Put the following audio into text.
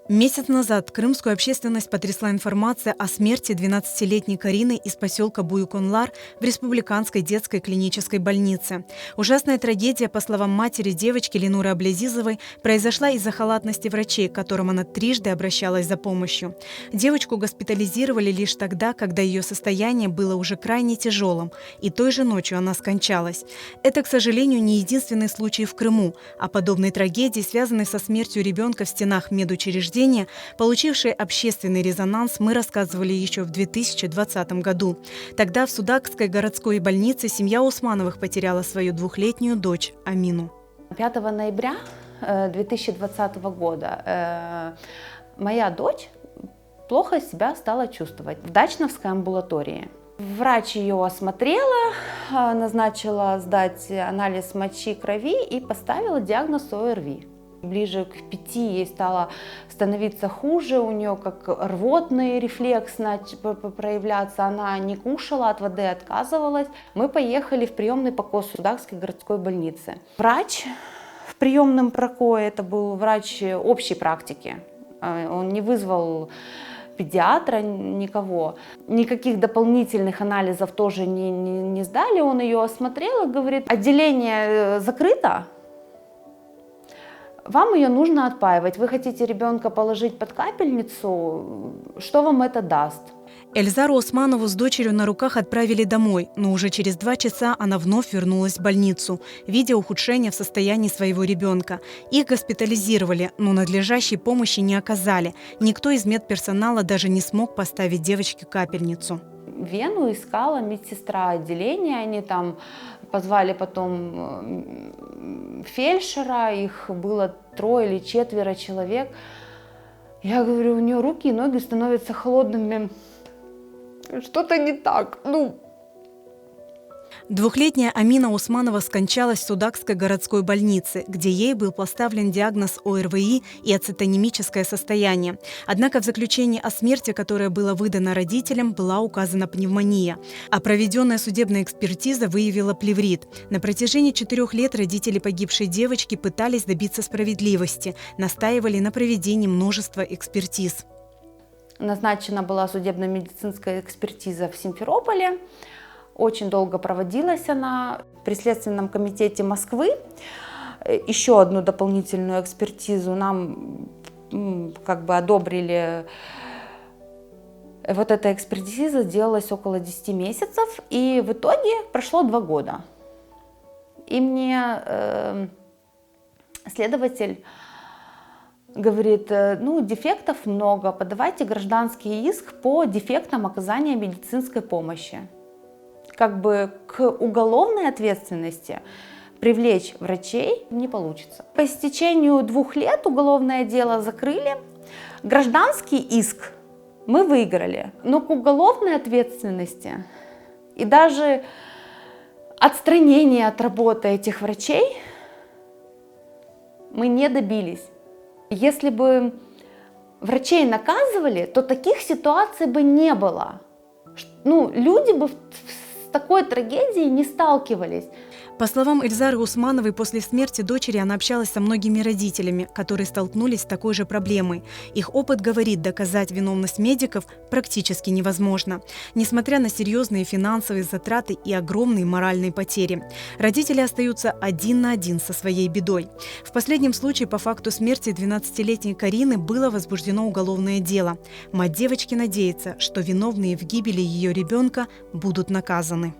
Месяц назад крымскую общественность потрясла информация о смерти 12-летней Карины из поселка Буюконлар в Республиканской детской клинической больнице. Ужасная трагедия, по словам матери девочки Ленуры Аблязизовой, произошла из-за халатности врачей, к которым она трижды обращалась за помощью. Девочку госпитализировали лишь тогда, когда ее состояние было уже крайне тяжелым, и той же ночью она скончалась. Это, к сожалению, не единственный случай в Крыму. О подобной трагедии, связанной со смертью ребенка в стенах медучреждения, получившие общественный резонанс, мы рассказывали еще в 2020 году. Тогда в Судакской городской больнице семья Усмановых потеряла свою 2-летнюю дочь Амину. 5 ноября 2020 года моя дочь плохо себя стала чувствовать в Дачновской амбулатории. Врач ее осмотрела, назначила сдать анализ мочи, крови и поставила диагноз ОРВИ. Ближе к 5 ей стало становиться хуже, у нее как рвотный рефлекс начал проявляться, она не кушала, от воды отказывалась. Мы поехали в приемный покой Судакской городской больницы. Врач в приемном покое, это был врач общей практики, он не вызвал педиатра, никого. Никаких дополнительных анализов тоже не сдали, он ее осмотрел и говорит: отделение закрыто, вам ее нужно отпаивать. Вы хотите ребенка положить под капельницу? Что вам это даст? Эльзару Усманову с дочерью на руках отправили домой, но уже через 2 часа она вновь вернулась в больницу, видя ухудшение в состоянии своего ребенка. Их госпитализировали, но надлежащей помощи не оказали. Никто из медперсонала даже не смог поставить девочке капельницу. Вену искала медсестра отделения, они там позвали потом фельдшера, их было 3 или 4 человек. Я говорю, у нее руки и ноги становятся холодными, что-то не так, 2-летняя Амина Усманова скончалась в Судакской городской больнице, где ей был поставлен диагноз ОРВИ и ацетонемическое состояние. Однако в заключении о смерти, которое было выдано родителям, была указана пневмония. А проведенная судебная экспертиза выявила плеврит. На протяжении 4 лет родители погибшей девочки пытались добиться справедливости, настаивали на проведении множества экспертиз. Назначена была судебно-медицинская экспертиза в Симферополе. Очень долго проводилась она при Следственном комитете Москвы. Еще одну дополнительную экспертизу нам одобрили. Вот эта экспертиза делалась около 10 месяцев, и в итоге прошло 2 года. И мне следователь говорит: дефектов много, подавайте гражданский иск по дефектам оказания медицинской помощи. К уголовной ответственности привлечь врачей не получится. По истечению 2 лет уголовное дело закрыли, гражданский иск мы выиграли, но к уголовной ответственности и даже отстранения от работы этих врачей мы не добились. Если бы врачей наказывали, то таких ситуаций бы не было. Люди бы с такой трагедией не сталкивались. По словам Эльзары Усмановой, после смерти дочери она общалась со многими родителями, которые столкнулись с такой же проблемой. Их опыт говорит, доказать виновность медиков практически невозможно, несмотря на серьезные финансовые затраты и огромные моральные потери. Родители остаются один на один со своей бедой. В последнем случае по факту смерти 12-летней Карины было возбуждено уголовное дело. Мать девочки надеется, что виновные в гибели ее ребенка будут наказаны.